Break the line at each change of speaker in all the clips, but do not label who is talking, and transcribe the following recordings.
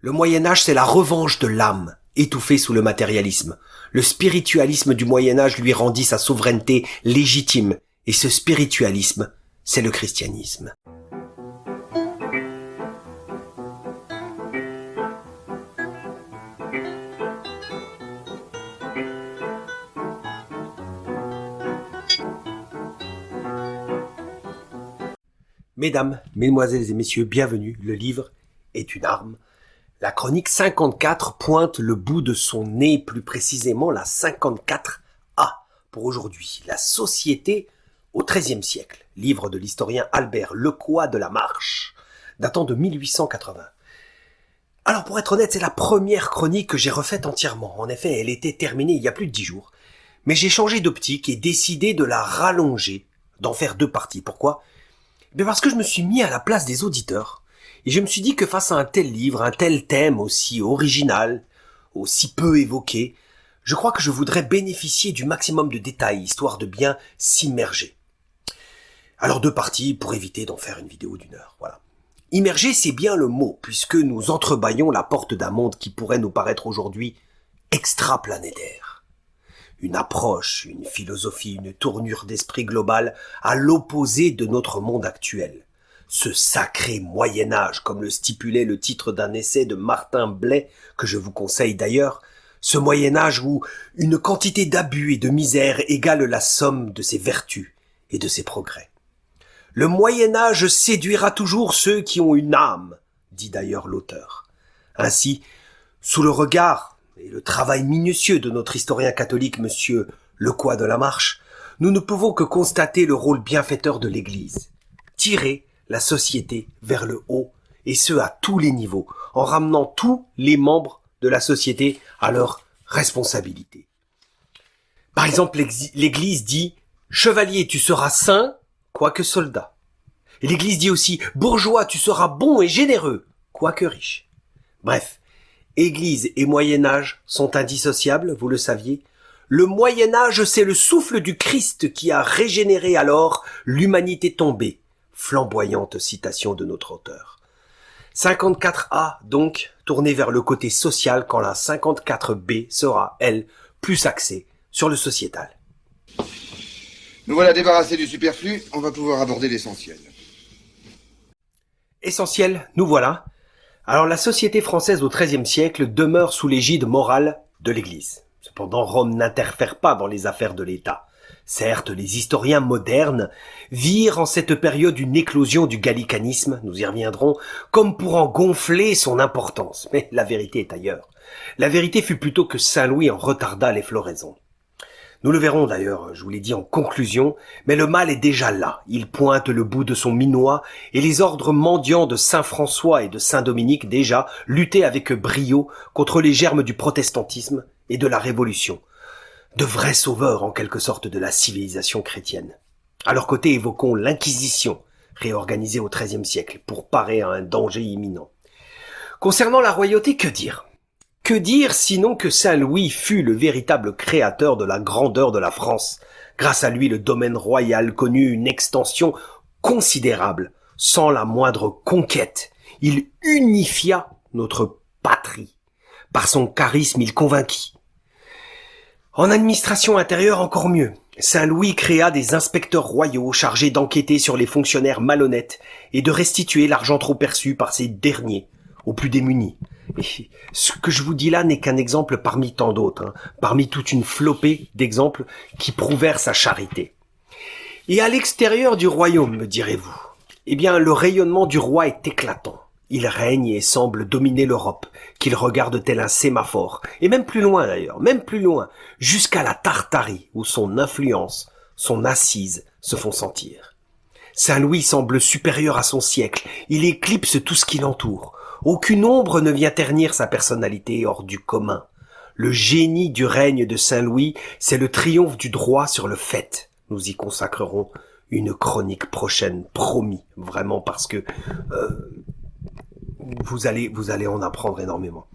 Le Moyen-Âge, c'est la revanche de l'âme, étouffée sous le matérialisme. Le spiritualisme du Moyen-Âge lui rendit sa souveraineté légitime, et ce spiritualisme, c'est le christianisme. Mesdames, mesdemoiselles et messieurs, bienvenue, le livre est une arme. La chronique 54 pointe le bout de son nez, plus précisément la 54A pour aujourd'hui. La société au XIIIe siècle, livre de l'historien Albert Lecoy de la Marche, datant de 1880. Alors pour être honnête, c'est la première chronique que j'ai refaite entièrement. En effet, elle était terminée il y a plus de 10 jours. Mais j'ai changé d'optique et décidé de la rallonger, d'en faire 2 parties. Pourquoi ? Parce que je me suis mis à la place des auditeurs. Et je me suis dit que face à un tel livre, un tel thème aussi original, aussi peu évoqué, je crois que je voudrais bénéficier du maximum de détails, histoire de bien s'immerger. Alors 2 parties pour éviter d'en faire une vidéo d'1 heure, voilà. Immerger, c'est bien le mot, puisque nous entrebâillons la porte d'un monde qui pourrait nous paraître aujourd'hui extraplanétaire. Une approche, une philosophie, une tournure d'esprit globale à l'opposé de notre monde actuel. Ce sacré Moyen-Âge, comme le stipulait le titre d'un essai de Martin Blais, que je vous conseille d'ailleurs, ce Moyen-Âge où une quantité d'abus et de misère égale la somme de ses vertus et de ses progrès. Le Moyen-Âge séduira toujours ceux qui ont une âme, dit d'ailleurs l'auteur. Ainsi, sous le regard et le travail minutieux de notre historien catholique, monsieur Lecoy de la Marche, nous ne pouvons que constater le rôle bienfaiteur de l'Église. Tirer la société vers le haut, et ce à tous les niveaux, en ramenant tous les membres de la société à leur responsabilité. Par exemple, l'Église dit « Chevalier, tu seras saint, quoique soldat ». Et l'Église dit aussi « Bourgeois, tu seras bon et généreux, quoique riche ». Bref, Église et Moyen-Âge sont indissociables, vous le saviez. Le Moyen-Âge, c'est le souffle du Christ qui a régénéré alors l'humanité tombée. Flamboyante citation de notre auteur. 54A, donc, tournée vers le côté social quand la 54B sera, elle, plus axée sur le sociétal.
Nous voilà débarrassés du superflu, on va pouvoir aborder l'essentiel.
Essentiel, nous voilà. Alors la société française au XIIIe siècle demeure sous l'égide morale de l'Église. Cependant, Rome n'interfère pas dans les affaires de l'État. Certes, les historiens modernes virent en cette période une éclosion du gallicanisme, nous y reviendrons, comme pour en gonfler son importance. Mais la vérité est ailleurs. La vérité fut plutôt que Saint-Louis en retarda les floraisons. Nous le verrons d'ailleurs, je vous l'ai dit en conclusion, mais le mal est déjà là. Il pointe le bout de son minois et les ordres mendiants de Saint François et de Saint Dominique déjà luttaient avec brio contre les germes du protestantisme et de la Révolution. De vrais sauveurs en quelque sorte de la civilisation chrétienne. À leur côté, évoquons l'Inquisition, réorganisée au XIIIe siècle pour parer à un danger imminent. Concernant la royauté, que dire ? Que dire sinon que Saint-Louis fut le véritable créateur de la grandeur de la France. Grâce à lui, le domaine royal connut une extension considérable, sans la moindre conquête. Il unifia notre patrie. Par son charisme, il convainquit. En administration intérieure, encore mieux. Saint-Louis créa des inspecteurs royaux chargés d'enquêter sur les fonctionnaires malhonnêtes et de restituer l'argent trop perçu par ces derniers aux plus démunis. Et ce que je vous dis là n'est qu'un exemple parmi tant d'autres, parmi toute une flopée d'exemples qui prouvèrent sa charité. Et à l'extérieur du royaume, me direz-vous, eh bien le rayonnement du roi est éclatant. Il règne et semble dominer l'Europe, qu'il regarde tel un sémaphore, et même plus loin d'ailleurs, jusqu'à la Tartarie, où son influence, son assise se font sentir. Saint-Louis semble supérieur à son siècle, il éclipse tout ce qui l'entoure. Aucune ombre ne vient ternir sa personnalité hors du commun. Le génie du règne de Saint-Louis, c'est le triomphe du droit sur le fait. Nous y consacrerons une chronique prochaine, promis, vraiment, parce que vous allez en apprendre énormément.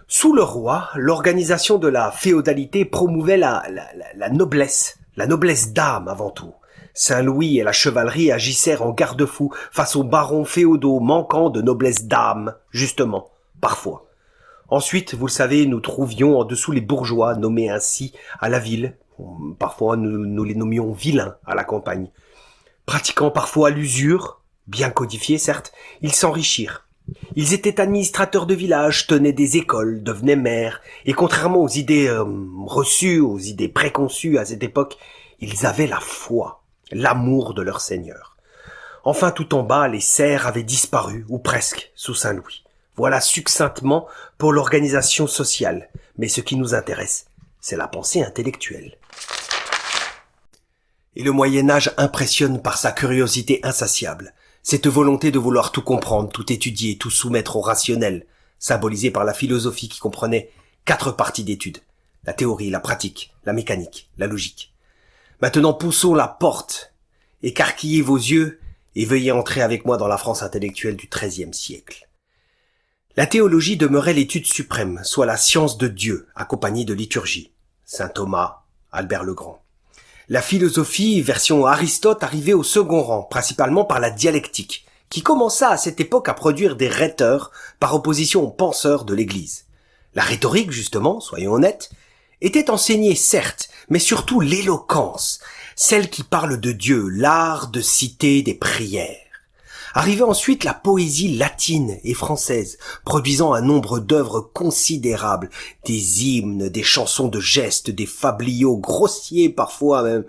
Sous le roi, l'organisation de la féodalité promouvait la noblesse d'âme avant tout. Saint-Louis et la chevalerie agissèrent en garde-fous face aux barons féodaux manquant de noblesse d'âme, justement, parfois. Ensuite, vous le savez, nous trouvions en dessous les bourgeois, nommés ainsi à la ville. Parfois, nous les nommions vilains à la campagne. Pratiquant parfois l'usure, bien codifiée certes, ils s'enrichirent. Ils étaient administrateurs de villages, tenaient des écoles, devenaient maires, et contrairement aux idées reçues, aux idées préconçues à cette époque, ils avaient la foi, l'amour de leur seigneur. Enfin, tout en bas, les serfs avaient disparu, ou presque, sous Saint-Louis. Voilà succinctement pour l'organisation sociale. Mais ce qui nous intéresse, c'est la pensée intellectuelle. Et le Moyen-Âge impressionne par sa curiosité insatiable. Cette volonté de vouloir tout comprendre, tout étudier, tout soumettre au rationnel, symbolisée par la philosophie qui comprenait 4 parties d'études. La théorie, la pratique, la mécanique, la logique. Maintenant, poussons la porte, écarquillez vos yeux et veuillez entrer avec moi dans la France intellectuelle du XIIIe siècle. La théologie demeurait l'étude suprême, soit la science de Dieu, accompagnée de liturgie. Saint Thomas, Albert le Grand. La philosophie, version Aristote, arrivait au second rang, principalement par la dialectique, qui commença à cette époque à produire des rhéteurs par opposition aux penseurs de l'Église. La rhétorique, justement, soyons honnêtes, était enseignée certes, mais surtout l'éloquence, celle qui parle de Dieu, l'art de citer des prières. Arrivait ensuite la poésie latine et française, produisant un nombre d'œuvres considérables, des hymnes, des chansons de gestes, des fabliaux grossiers parfois même.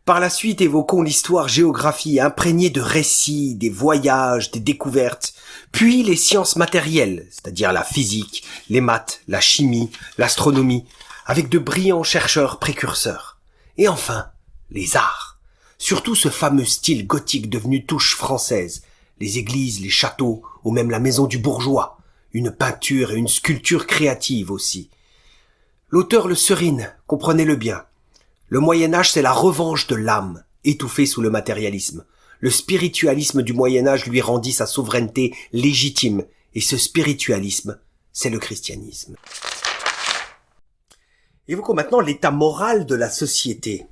Par la suite, évoquons l'histoire-géographie imprégnée de récits, des voyages, des découvertes, puis les sciences matérielles, c'est-à-dire la physique, les maths, la chimie, l'astronomie, avec de brillants chercheurs précurseurs. Et enfin, les arts. Surtout ce fameux style gothique devenu touche française, les églises, les châteaux, ou même la maison du bourgeois, une peinture et une sculpture créative aussi. L'auteur Le Serine, comprenez-le bien. Le Moyen-Âge, c'est la revanche de l'âme, étouffée sous le matérialisme. Le spiritualisme du Moyen-Âge lui rendit sa souveraineté légitime, et ce spiritualisme, c'est le christianisme. Évoquons maintenant l'état moral de la société.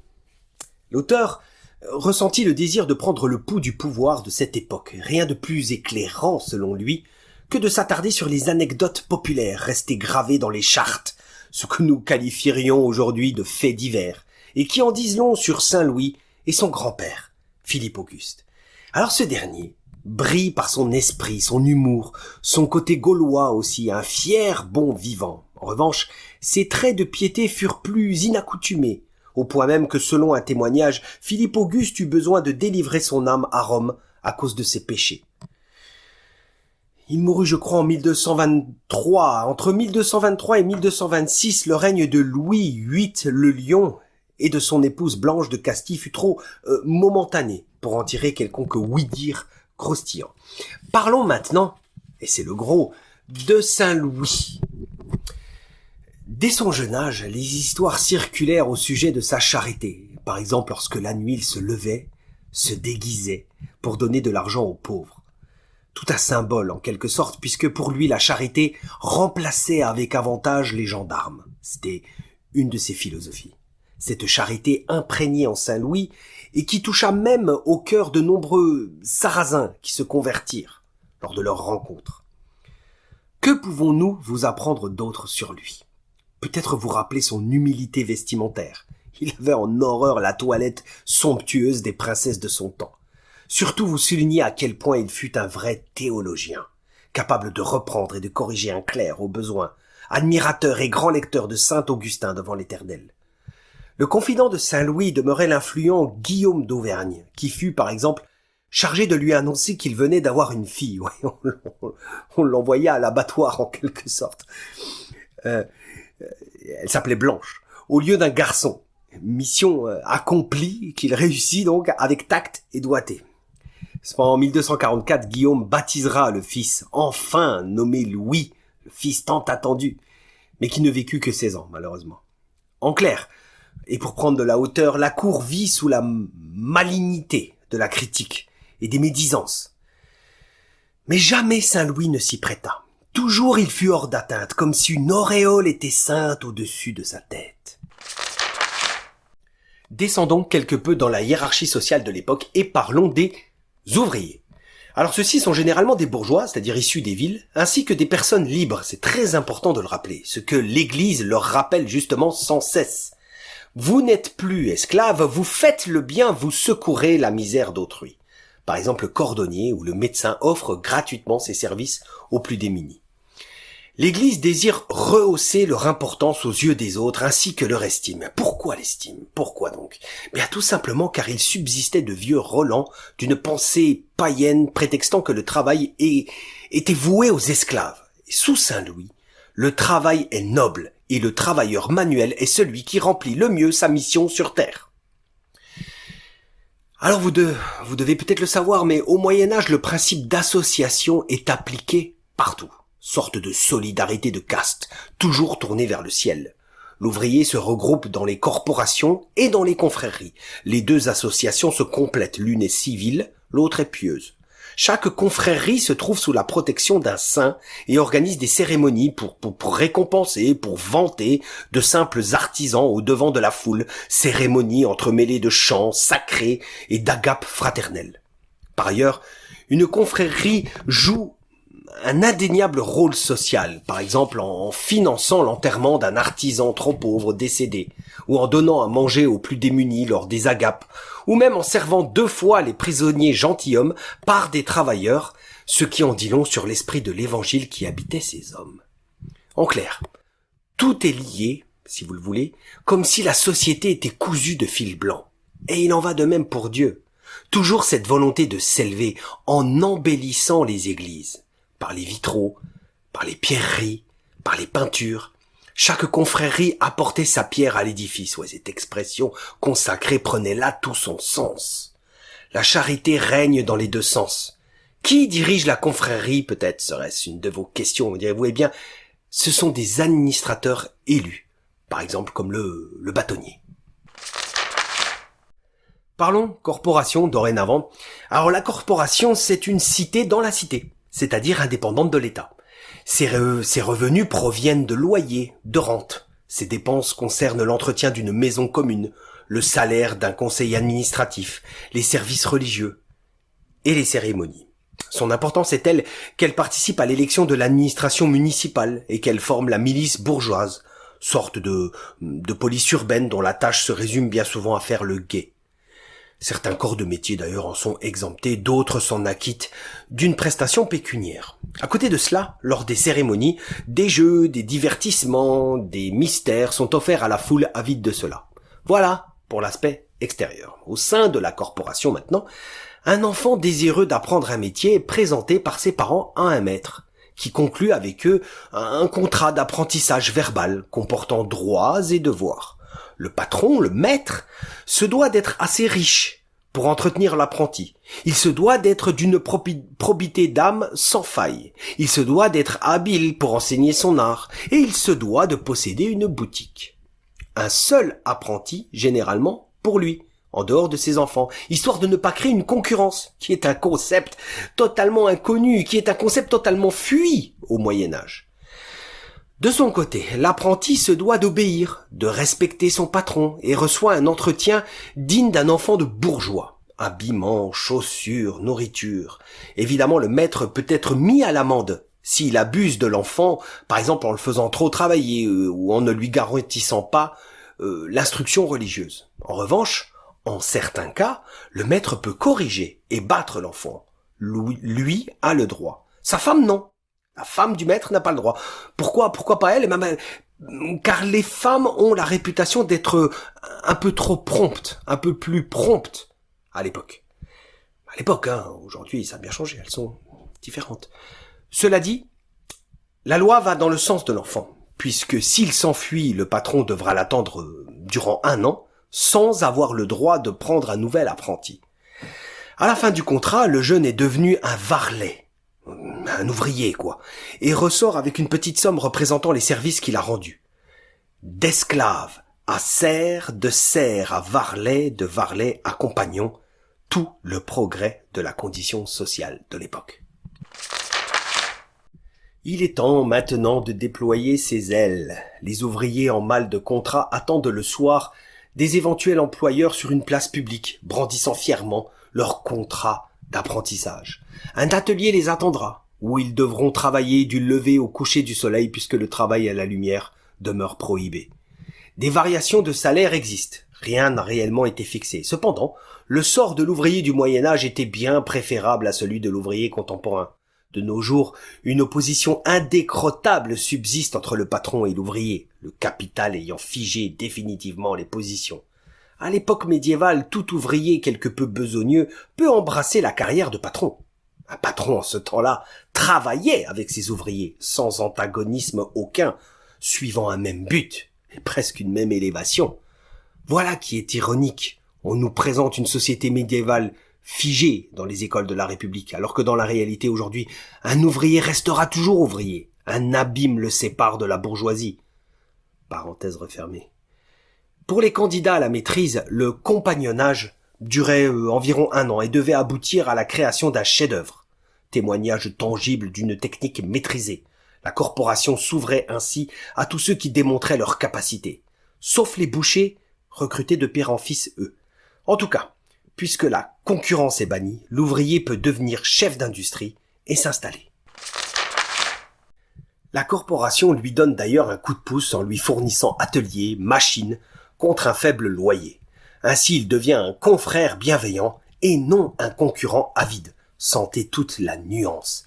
L'auteur ressentit le désir de prendre le pouls du pouvoir de cette époque. Rien de plus éclairant, selon lui, que de s'attarder sur les anecdotes populaires restées gravées dans les chartes, ce que nous qualifierions aujourd'hui de faits divers, et qui en disent long sur Saint-Louis et son grand-père, Philippe Auguste. Alors ce dernier brille par son esprit, son humour, son côté gaulois aussi, un fier bon vivant. En revanche, ses traits de piété furent plus inaccoutumés, au point même que, selon un témoignage, Philippe Auguste eut besoin de délivrer son âme à Rome à cause de ses péchés. Il mourut, je crois, en 1223. Entre 1223 et 1226, le règne de Louis VIII le Lion et de son épouse Blanche de Castille fut trop momentané pour en tirer quelconque oui-dire croustillant. Parlons maintenant, et c'est le gros, de Saint-Louis. Dès son jeune âge, les histoires circulèrent au sujet de sa charité. Par exemple, lorsque la nuit il se levait, se déguisait pour donner de l'argent aux pauvres. Tout un symbole en quelque sorte, puisque pour lui la charité remplaçait avec avantage les gendarmes. C'était une de ses philosophies. Cette charité imprégnée en Saint-Louis et qui toucha même au cœur de nombreux sarrasins qui se convertirent lors de leur rencontre. Que pouvons-nous vous apprendre d'autre sur lui ? Peut-être vous rappeler son humilité vestimentaire. Il avait en horreur la toilette somptueuse des princesses de son temps. Surtout vous souligner à quel point il fut un vrai théologien, capable de reprendre et de corriger un clerc au besoin, admirateur et grand lecteur de saint Augustin devant l'Éternel. Le confident de Saint-Louis demeurait l'influent Guillaume d'Auvergne, qui fut, par exemple, chargé de lui annoncer qu'il venait d'avoir une fille. Ouais, on l'envoyait à l'abattoir en quelque sorte. Elle s'appelait Blanche, au lieu d'un garçon. Mission accomplie qu'il réussit donc avec tact et doigté. En 1244, Guillaume baptisera le fils enfin nommé Louis, le fils tant attendu, mais qui ne vécut que 16 ans malheureusement. En clair, et pour prendre de la hauteur, la cour vit sous la malignité de la critique et des médisances. Mais jamais Saint-Louis ne s'y prêta. Toujours il fut hors d'atteinte, comme si une auréole était ceinte au-dessus de sa tête. Descendons quelque peu dans la hiérarchie sociale de l'époque et parlons des ouvriers. Alors ceux-ci sont généralement des bourgeois, c'est-à-dire issus des villes, ainsi que des personnes libres, c'est très important de le rappeler, ce que l'Église leur rappelle justement sans cesse. Vous n'êtes plus esclaves, vous faites le bien, vous secourez la misère d'autrui. Par exemple, le cordonnier ou le médecin offre gratuitement ses services aux plus démunis. L'Église désire rehausser leur importance aux yeux des autres ainsi que leur estime. Pourquoi l'estime? Pourquoi donc? Bien tout simplement car il subsistait de vieux relents d'une pensée païenne prétextant que le travail était voué aux esclaves. Sous Saint-Louis, le travail est noble et le travailleur manuel est celui qui remplit le mieux sa mission sur terre. Alors vous devez peut-être le savoir, mais au Moyen-Âge, le principe d'association est appliqué partout. Sorte de solidarité de caste, toujours tournée vers le ciel. L'ouvrier se regroupe dans les corporations et dans les confréries. Les deux associations se complètent, l'une est civile, l'autre est pieuse. Chaque confrérie se trouve sous la protection d'un saint et organise des cérémonies pour récompenser, pour vanter de simples artisans au devant de la foule, cérémonies entremêlées de chants sacrés et d'agapes fraternelles. Par ailleurs, une confrérie joue un indéniable rôle social, par exemple en finançant l'enterrement d'un artisan trop pauvre décédé, ou en donnant à manger aux plus démunis lors des agapes, ou même en servant 2 fois les prisonniers gentilshommes par des travailleurs, ce qui en dit long sur l'esprit de l'évangile qui habitait ces hommes. En clair, tout est lié, si vous le voulez, comme si la société était cousue de fil blanc. Et il en va de même pour Dieu. Toujours cette volonté de s'élever en embellissant les églises. Par les vitraux, par les pierreries, par les peintures. Chaque confrérie apportait sa pierre à l'édifice. Ouais, cette expression consacrée prenait là tout son sens. La charité règne dans les 2 sens. Qui dirige la confrérie, peut-être serait-ce une de vos questions, direz-vous? Eh bien, ce sont des administrateurs élus. Par exemple, comme le bâtonnier. Parlons corporation dorénavant. Alors la corporation, c'est une cité dans la cité, c'est-à-dire indépendante de l'État. Ses revenus proviennent de loyers, de rentes. Ses dépenses concernent l'entretien d'une maison commune, le salaire d'un conseil administratif, les services religieux et les cérémonies. Son importance est telle qu'elle participe à l'élection de l'administration municipale et qu'elle forme la milice bourgeoise, sorte de police urbaine dont la tâche se résume bien souvent à faire le guet. Certains corps de métier d'ailleurs en sont exemptés, d'autres s'en acquittent d'une prestation pécuniaire. À côté de cela, lors des cérémonies, des jeux, des divertissements, des mystères sont offerts à la foule avide de cela. Voilà pour l'aspect extérieur. Au sein de la corporation maintenant, un enfant désireux d'apprendre un métier est présenté par ses parents à un maître, qui conclut avec eux un contrat d'apprentissage verbal comportant droits et devoirs. Le patron, le maître, se doit d'être assez riche pour entretenir l'apprenti. Il se doit d'être d'une probité d'âme sans faille. Il se doit d'être habile pour enseigner son art. Et il se doit de posséder une boutique. Un seul apprenti, généralement, pour lui, en dehors de ses enfants, histoire de ne pas créer une concurrence, qui est un concept totalement inconnu, qui est un concept totalement fui au Moyen-Âge. De son côté, l'apprenti se doit d'obéir, de respecter son patron et reçoit un entretien digne d'un enfant de bourgeois. Habillement, chaussures, nourriture. Évidemment, le maître peut être mis à l'amende s'il abuse de l'enfant, par exemple en le faisant trop travailler ou en ne lui garantissant pas l'instruction religieuse. En revanche, en certains cas, le maître peut corriger et battre l'enfant. Lui a le droit. Sa femme, non. La femme du maître n'a pas le droit. Pourquoi pas elle? Car les femmes ont la réputation d'être un peu trop promptes, un peu plus promptes à l'époque. À l'époque, aujourd'hui, ça a bien changé, elles sont différentes. Cela dit, la loi va dans le sens de l'enfant, puisque s'il s'enfuit, le patron devra l'attendre durant 1 an, sans avoir le droit de prendre un nouvel apprenti. À la fin du contrat, le jeune est devenu un varlet. Un ouvrier, quoi, et ressort avec une petite somme représentant les services qu'il a rendus. D'esclave à serf, de serf à varlet, de varlet à compagnon, tout le progrès de la condition sociale de l'époque. Il est temps maintenant de déployer ses ailes. Les ouvriers en mal de contrat attendent le soir des éventuels employeurs sur une place publique, brandissant fièrement leur contrat d'apprentissage. Un atelier les attendra, où ils devront travailler du lever au coucher du soleil puisque le travail à la lumière demeure prohibé. Des variations de salaire existent, rien n'a réellement été fixé. Cependant, le sort de l'ouvrier du Moyen-Âge était bien préférable à celui de l'ouvrier contemporain. De nos jours, une opposition indécrottable subsiste entre le patron et l'ouvrier, le capital ayant figé définitivement les positions. À l'époque médiévale, tout ouvrier quelque peu besogneux peut embrasser la carrière de patron. Un patron, en ce temps-là, travaillait avec ses ouvriers, sans antagonisme aucun, suivant un même but, et presque une même élévation. Voilà qui est ironique. On nous présente une société médiévale figée dans les écoles de la République, alors que dans la réalité aujourd'hui, un ouvrier restera toujours ouvrier. Un abîme le sépare de la bourgeoisie. Parenthèse refermée. Pour les candidats à la maîtrise, le compagnonnage durait environ 1 an et devait aboutir à la création d'un chef-d'œuvre, témoignage tangible d'une technique maîtrisée. La corporation s'ouvrait ainsi à tous ceux qui démontraient leur capacité, sauf les bouchers recrutés de père en fils eux. En tout cas, puisque la concurrence est bannie, l'ouvrier peut devenir chef d'industrie et s'installer. La corporation lui donne d'ailleurs un coup de pouce en lui fournissant ateliers, machines, contre un faible loyer. Ainsi, il devient un confrère bienveillant et non un concurrent avide. Sentez toute la nuance.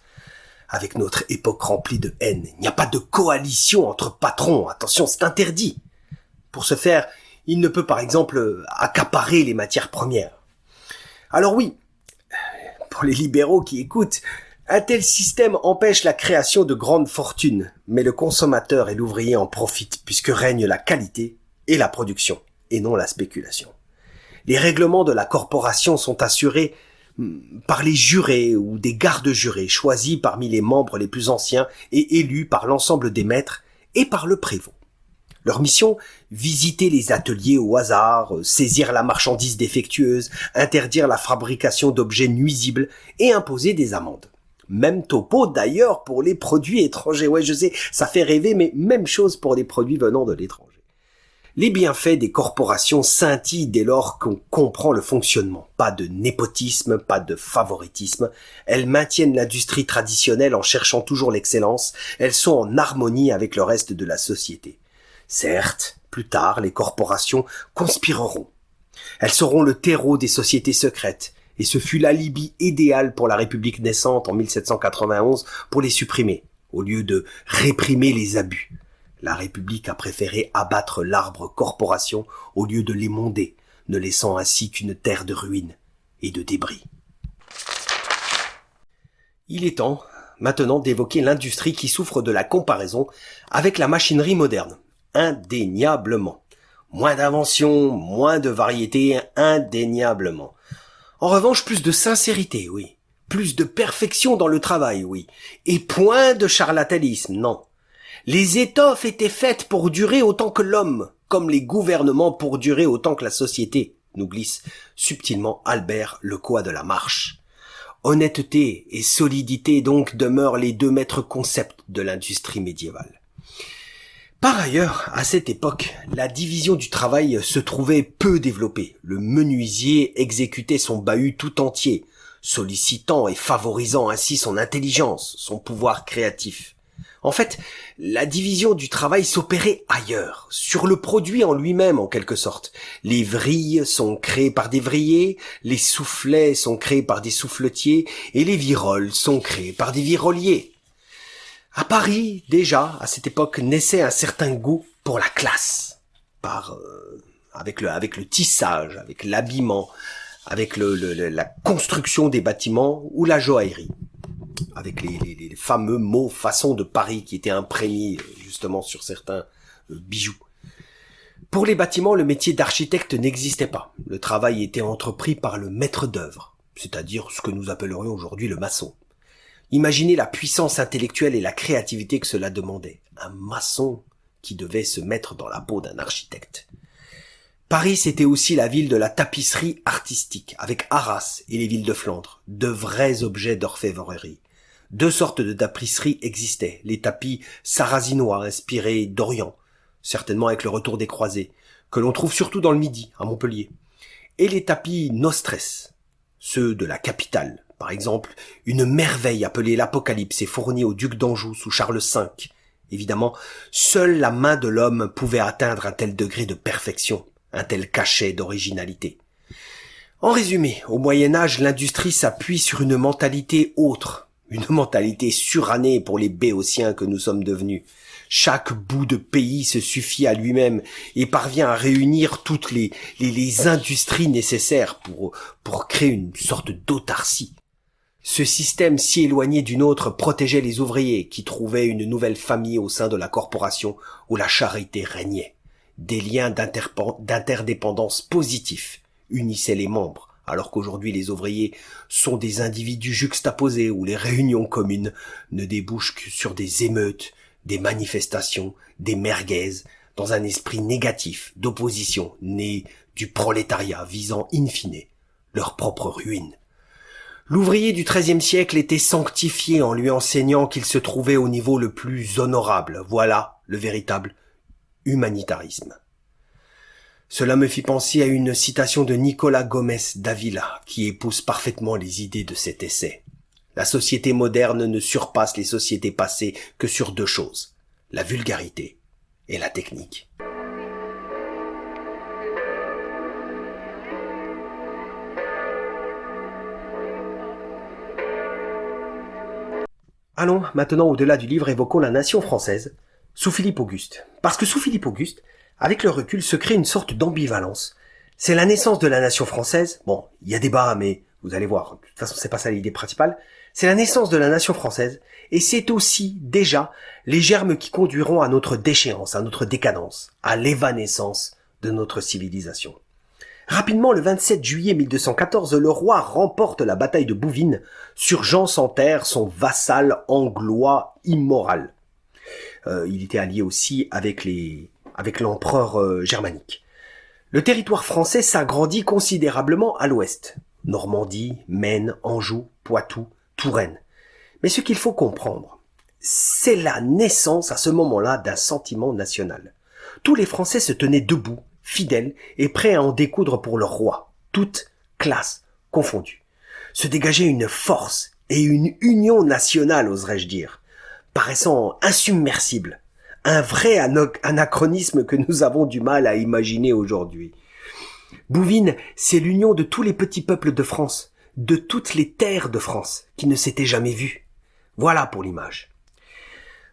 Avec notre époque remplie de haine, il n'y a pas de coalition entre patrons. Attention, c'est interdit. Pour ce faire, il ne peut par exemple accaparer les matières premières. Alors oui, pour les libéraux qui écoutent, un tel système empêche la création de grandes fortunes, mais le consommateur et l'ouvrier en profitent puisque règne la qualité et la production, et non la spéculation. Les règlements de la corporation sont assurés par les jurés ou des gardes-jurés choisis parmi les membres les plus anciens et élus par l'ensemble des maîtres et par le prévôt. Leur mission, visiter les ateliers au hasard, saisir la marchandise défectueuse, interdire la fabrication d'objets nuisibles et imposer des amendes. Même topo d'ailleurs pour les produits étrangers. Ouais, je sais, ça fait rêver, mais même chose pour les produits venant de l'étranger. Les bienfaits des corporations scintillent dès lors qu'on comprend le fonctionnement. Pas de népotisme, pas de favoritisme. Elles maintiennent l'industrie traditionnelle en cherchant toujours l'excellence. Elles sont en harmonie avec le reste de la société. Certes, plus tard, les corporations conspireront. Elles seront le terreau des sociétés secrètes, et ce fut l'alibi idéal pour la République naissante en 1791 pour les supprimer, au lieu de réprimer les abus. La République a préféré abattre l'arbre corporation au lieu de l'émonder, ne laissant ainsi qu'une terre de ruines et de débris. Il est temps, maintenant, d'évoquer l'industrie qui souffre de la comparaison avec la machinerie moderne. Indéniablement. Moins d'invention, moins de variété, indéniablement. En revanche, plus de sincérité, oui. Plus de perfection dans le travail, oui. Et point de charlatanisme, non. Les étoffes étaient faites pour durer autant que l'homme, comme les gouvernements pour durer autant que la société, nous glisse subtilement Albert Lecoy de la Marche. Honnêteté et solidité donc demeurent les 2 maîtres concepts de l'industrie médiévale. Par ailleurs, à cette époque, la division du travail se trouvait peu développée. Le menuisier exécutait son bahut tout entier, sollicitant et favorisant ainsi son intelligence, son pouvoir créatif. En fait, la division du travail s'opérait ailleurs, sur le produit en lui-même en quelque sorte. Les vrilles sont créées par des vrilliers, les soufflets sont créés par des souffletiers, et les viroles sont créées par des viroliers. À Paris, déjà, à cette époque, naissait un certain goût pour la classe, avec le tissage, avec l'habillement, avec la construction des bâtiments ou la joaillerie, avec les fameux mots façon de Paris qui étaient imprégnés justement sur certains bijoux. Pour les bâtiments, le métier d'architecte n'existait pas. Le travail était entrepris par le maître d'œuvre, c'est-à-dire ce que nous appellerions aujourd'hui le maçon. Imaginez la puissance intellectuelle et la créativité que cela demandait. Un maçon qui devait se mettre dans la peau d'un architecte. Paris, c'était aussi la ville de la tapisserie artistique, avec Arras et les villes de Flandre, de vrais objets d'orfèvrerie. 2 sortes de tapisseries existaient, les tapis sarrasinois inspirés d'Orient, certainement avec le retour des croisés, que l'on trouve surtout dans le Midi, à Montpellier, et les tapis nostres, ceux de la capitale, Par exemple, une merveille appelée l'Apocalypse est fournie au duc d'Anjou sous Charles V. Évidemment, seule la main de l'homme pouvait atteindre un tel degré de perfection, un tel cachet d'originalité. En résumé, au Moyen-Âge, l'industrie s'appuie sur une mentalité autre, une mentalité surannée pour les béotiens que nous sommes devenus. Chaque bout de pays se suffit à lui-même et parvient à réunir toutes les industries nécessaires pour créer une sorte d'autarcie. Ce système si éloigné du nôtre protégeait les ouvriers qui trouvaient une nouvelle famille au sein de la corporation où la charité régnait. Des liens d'interdépendance positifs unissaient les membres, alors qu'aujourd'hui les ouvriers sont des individus juxtaposés où les réunions communes ne débouchent que sur des émeutes, des manifestations, des merguez, dans un esprit négatif d'opposition né du prolétariat visant in fine leur propre ruine. L'ouvrier du XIIIe siècle était sanctifié en lui enseignant qu'il se trouvait au niveau le plus honorable. Voilà le véritable humanitarisme. Cela me fit penser à une citation de Nicolas Gómez d'Ávila qui épouse parfaitement les idées de cet essai. La société moderne ne surpasse les sociétés passées que sur deux choses, la vulgarité et la technique. Allons maintenant au-delà du livre, évoquons la nation française, sous Philippe Auguste. Parce que sous Philippe Auguste, avec le recul, se crée une sorte d'ambivalence. C'est la naissance de la nation française. Bon, il y a débat, mais vous allez voir, de toute façon c'est pas ça l'idée principale. C'est la naissance de la nation française, et c'est aussi, déjà, les germes qui conduiront à notre déchéance, à notre décadence, à l'évanescence de notre civilisation. Rapidement, le 27 juillet 1214, le roi remporte la bataille de Bouvines sur Jean sans Terre, son vassal anglois immoral. Il était allié aussi avec l'empereur germanique. Le territoire français s'agrandit considérablement à l'ouest. Normandie, Maine, Anjou, Poitou, Touraine. Mais ce qu'il faut comprendre, c'est la naissance à ce moment-là d'un sentiment national. Tous les Français se tenaient debout, fidèles et prêts à en découdre pour leur roi, toutes classes confondues. Se dégageait une force et une union nationale, oserais-je dire, paraissant insubmersible, un vrai anachronisme que nous avons du mal à imaginer aujourd'hui. Bouvines, c'est l'union de tous les petits peuples de France, de toutes les terres de France, qui ne s'étaient jamais vues. Voilà pour l'image.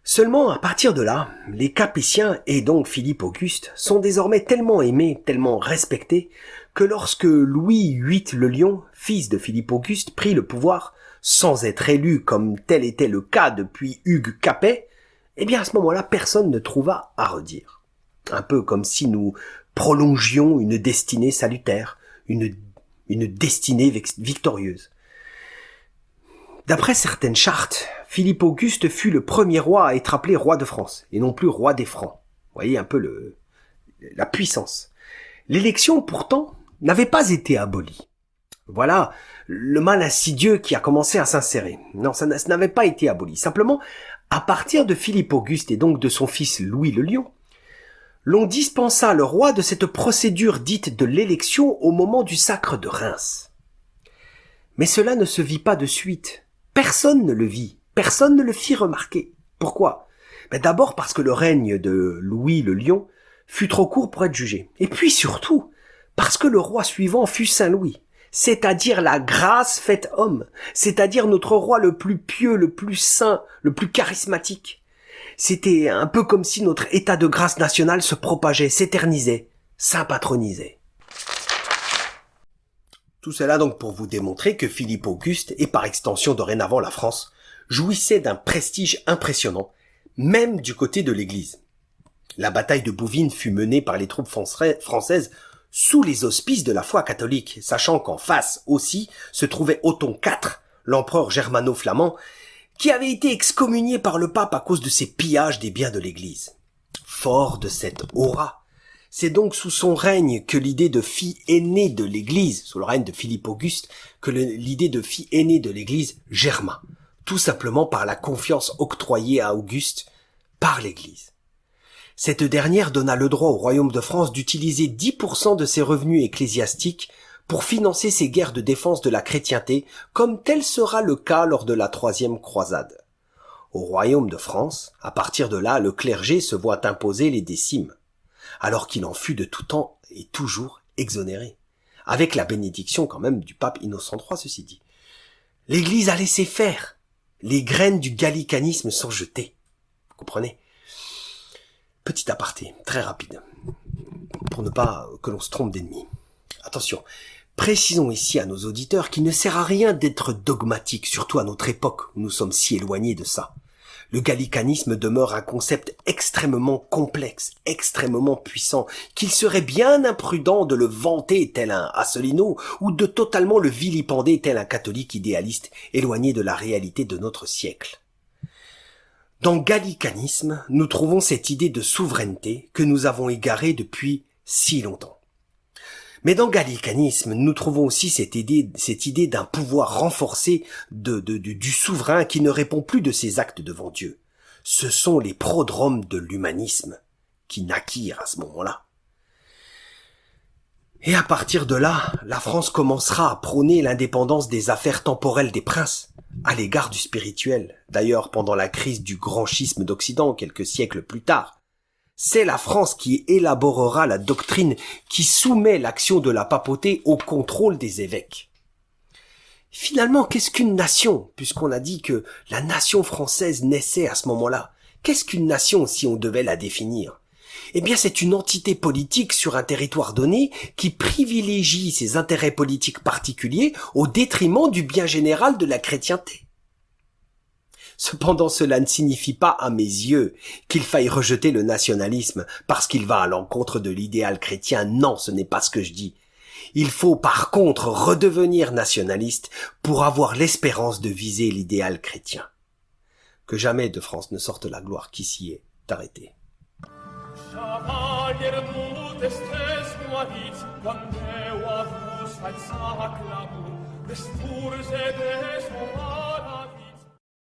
Seulement, à partir de là, les Capétiens et donc Philippe Auguste sont désormais tellement aimés, tellement respectés, que lorsque Louis VIII le Lion, fils de Philippe Auguste, prit le pouvoir, sans être élu comme tel était le cas depuis Hugues Capet, eh bien à ce moment-là, personne ne trouva à redire. Un peu comme si nous prolongions une destinée salutaire, une destinée victorieuse. D'après certaines chartes, Philippe Auguste fut le premier roi à être appelé roi de France, et non plus roi des Francs. Vous voyez un peu la puissance. L'élection, pourtant, n'avait pas été abolie. Voilà le mal insidieux qui a commencé à s'insérer. Non, ça n'avait pas été aboli. Simplement, à partir de Philippe Auguste et donc de son fils Louis le Lion, l'on dispensa le roi de cette procédure dite de l'élection au moment du sacre de Reims. Mais cela ne se vit pas de suite. Personne ne le vit. Personne ne le fit remarquer. Pourquoi ? D'abord parce que le règne de Louis le Lion fut trop court pour être jugé. Et puis surtout, parce que le roi suivant fut Saint-Louis, c'est-à-dire la grâce faite homme, c'est-à-dire notre roi le plus pieux, le plus saint, le plus charismatique. C'était un peu comme si notre état de grâce nationale se propageait, s'éternisait, s'impatronisait. Tout cela donc pour vous démontrer que Philippe Auguste, et par extension dorénavant la France, jouissait d'un prestige impressionnant, même du côté de l'Église. La bataille de Bouvines fut menée par les troupes françaises sous les auspices de la foi catholique, sachant qu'en face aussi se trouvait Othon IV, l'empereur germano-flamand, qui avait été excommunié par le pape à cause de ses pillages des biens de l'Église. Fort de cette aura, c'est donc sous son règne que l'idée de fille aînée de l'Église, sous le règne de Philippe Auguste, que l'idée de fille aînée de l'Église germa, tout simplement par la confiance octroyée à Auguste par l'Église. Cette dernière donna le droit au royaume de France d'utiliser 10% de ses revenus ecclésiastiques pour financer ses guerres de défense de la chrétienté, comme tel sera le cas lors de la troisième croisade. Au royaume de France, à partir de là, le clergé se voit imposer les décimes, alors qu'il en fut de tout temps et toujours exonéré, avec la bénédiction quand même du pape Innocent III, ceci dit. L'Église a laissé faire, les graines du gallicanisme sont jetées. Vous comprenez? Petit aparté, très rapide, pour ne pas que l'on se trompe d'ennemi. Attention, précisons ici à nos auditeurs qu'il ne sert à rien d'être dogmatique, surtout à notre époque où nous sommes si éloignés de ça. Le gallicanisme demeure un concept extrêmement complexe, extrêmement puissant, qu'il serait bien imprudent de le vanter tel un Asselineau ou de totalement le vilipender tel un catholique idéaliste éloigné de la réalité de notre siècle. Dans le gallicanisme, nous trouvons cette idée de souveraineté que nous avons égarée depuis si longtemps. Mais dans le gallicanisme, nous trouvons aussi cette idée d'un pouvoir renforcé du souverain qui ne répond plus de ses actes devant Dieu. Ce sont les prodromes de l'humanisme qui naquirent à ce moment-là. Et à partir de là, la France commencera à prôner l'indépendance des affaires temporelles des princes à l'égard du spirituel. D'ailleurs, pendant la crise du grand schisme d'Occident, quelques siècles plus tard, c'est la France qui élaborera la doctrine qui soumet l'action de la papauté au contrôle des évêques. Finalement, qu'est-ce qu'une nation, puisqu'on a dit que la nation française naissait à ce moment-là? Qu'est-ce qu'une nation si on devait la définir? Eh bien, c'est une entité politique sur un territoire donné qui privilégie ses intérêts politiques particuliers au détriment du bien général de la chrétienté. Cependant, cela ne signifie pas, à mes yeux, qu'il faille rejeter le nationalisme parce qu'il va à l'encontre de l'idéal chrétien. Non, ce n'est pas ce que je dis. Il faut par contre redevenir nationaliste pour avoir l'espérance de viser l'idéal chrétien. Que jamais de France ne sorte la gloire qui s'y est arrêtée. Chevalier